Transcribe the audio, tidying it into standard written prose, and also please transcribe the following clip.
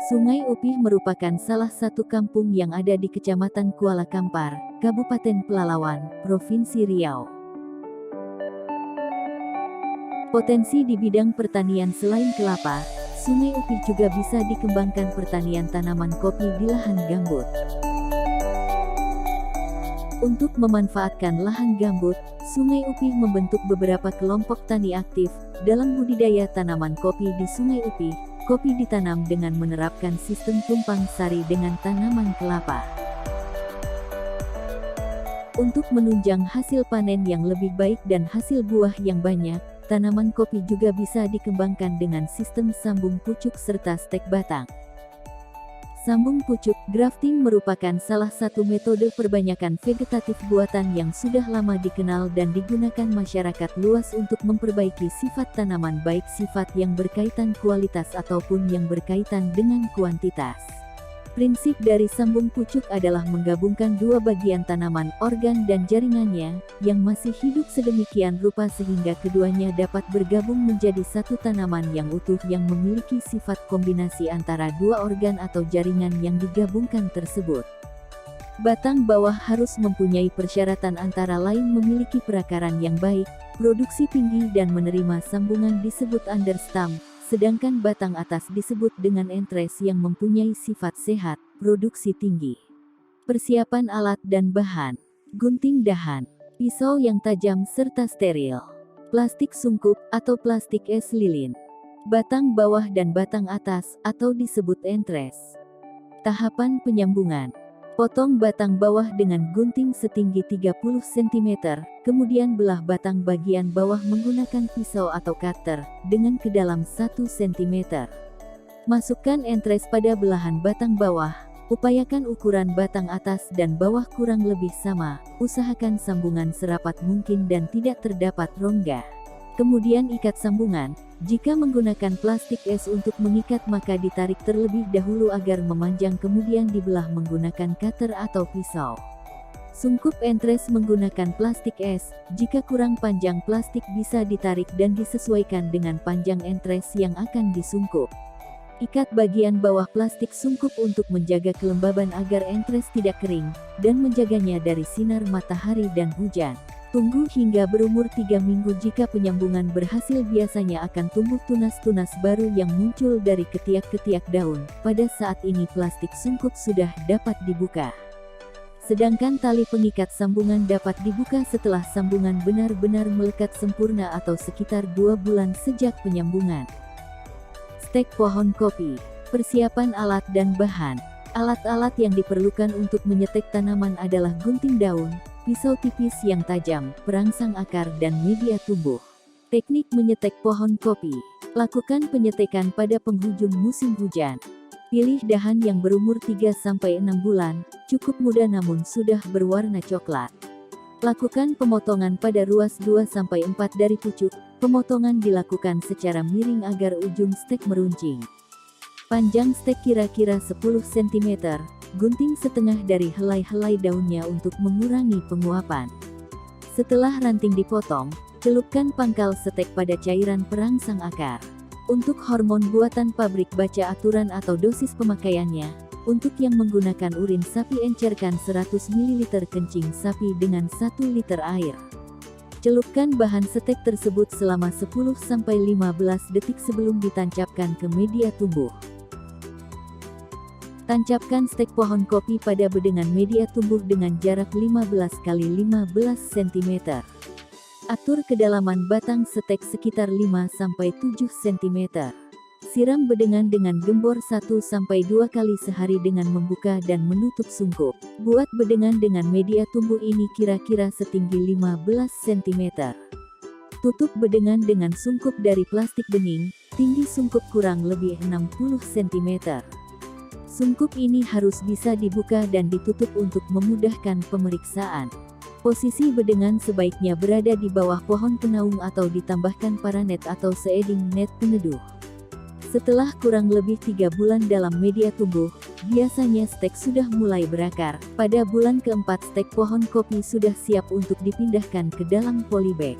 Sungai Upih merupakan salah satu kampung yang ada di Kecamatan Kuala Kampar, Kabupaten Pelalawan, Provinsi Riau. Potensi di bidang pertanian selain kelapa, Sungai Upih juga bisa dikembangkan pertanian tanaman kopi di lahan gambut. Untuk memanfaatkan lahan gambut, Sungai Upih membentuk beberapa kelompok tani aktif dalam budidaya tanaman kopi di Sungai Upih. Kopi ditanam dengan menerapkan sistem tumpang sari dengan tanaman kelapa. Untuk menunjang hasil panen yang lebih baik dan hasil buah yang banyak, tanaman kopi juga bisa dikembangkan dengan sistem sambung pucuk serta stek batang. Sambung pucuk grafting merupakan salah satu metode perbanyakan vegetatif buatan yang sudah lama dikenal dan digunakan masyarakat luas untuk memperbaiki sifat tanaman, baik sifat yang berkaitan kualitas ataupun yang berkaitan dengan kuantitas. Prinsip dari sambung pucuk adalah menggabungkan dua bagian tanaman, organ dan jaringannya, yang masih hidup sedemikian rupa sehingga keduanya dapat bergabung menjadi satu tanaman yang utuh yang memiliki sifat kombinasi antara dua organ atau jaringan yang digabungkan tersebut. Batang bawah harus mempunyai persyaratan antara lain memiliki perakaran yang baik, produksi tinggi dan menerima sambungan disebut understam. Sedangkan batang atas disebut dengan entres yang mempunyai sifat sehat, produksi tinggi. Persiapan alat dan bahan: gunting dahan, pisau yang tajam serta steril, plastik sungkup atau plastik es lilin, batang bawah dan batang atas atau disebut entres. Tahapan penyambungan: potong batang bawah dengan gunting setinggi 30 cm, kemudian belah batang bagian bawah menggunakan pisau atau cutter, dengan kedalam 1 cm. Masukkan entres pada belahan batang bawah, upayakan ukuran batang atas dan bawah kurang lebih sama, usahakan sambungan serapat mungkin dan tidak terdapat rongga. Kemudian ikat sambungan. Jika menggunakan plastik es untuk mengikat maka ditarik terlebih dahulu agar memanjang kemudian dibelah menggunakan cutter atau pisau. Sungkup entres menggunakan plastik es, jika kurang panjang plastik bisa ditarik dan disesuaikan dengan panjang entres yang akan disungkup. Ikat bagian bawah plastik sungkup untuk menjaga kelembaban agar entres tidak kering, dan menjaganya dari sinar matahari dan hujan. Tunggu hingga berumur 3 minggu. Jika penyambungan berhasil biasanya akan tumbuh tunas-tunas baru yang muncul dari ketiak-ketiak daun. Pada saat ini plastik sungkup sudah dapat dibuka. Sedangkan tali pengikat sambungan dapat dibuka setelah sambungan benar-benar melekat sempurna atau sekitar 2 bulan sejak penyambungan. Stek pohon kopi. Persiapan alat dan bahan. Alat-alat yang diperlukan untuk menyetek tanaman adalah gunting daun, pisau tipis yang tajam, perangsang akar dan media tumbuh. Teknik menyetek pohon kopi. Lakukan penyetekan pada penghujung musim hujan. Pilih dahan yang berumur 3-6 bulan, cukup muda namun sudah berwarna coklat. Lakukan pemotongan pada ruas 2-4 dari pucuk. Pemotongan dilakukan secara miring agar ujung stek meruncing. Panjang stek kira-kira 10 cm. Gunting setengah dari helai-helai daunnya untuk mengurangi penguapan. Setelah ranting dipotong, celupkan pangkal stek pada cairan perangsang akar. Untuk hormon buatan pabrik baca aturan atau dosis pemakaiannya. Untuk yang menggunakan urin sapi encerkan 100 ml kencing sapi dengan 1 liter air. Celupkan bahan stek tersebut selama 10-15 detik sebelum ditancapkan ke media tumbuh. Tancapkan stek pohon kopi pada bedengan media tumbuh dengan jarak 15 x 15 cm. Atur kedalaman batang stek sekitar 5-7 cm. Siram bedengan dengan gembor 1-2 kali sehari dengan membuka dan menutup sungkup. Buat bedengan dengan media tumbuh ini kira-kira setinggi 15 cm. Tutup bedengan dengan sungkup dari plastik bening, tinggi sungkup kurang lebih 60 cm. Sungkup ini harus bisa dibuka dan ditutup untuk memudahkan pemeriksaan. Posisi bedengan sebaiknya berada di bawah pohon penaung atau ditambahkan paranet atau seeding net peneduh. Setelah kurang lebih 3 bulan dalam media tumbuh, biasanya stek sudah mulai berakar. Pada bulan keempat stek pohon kopi sudah siap untuk dipindahkan ke dalam polybag.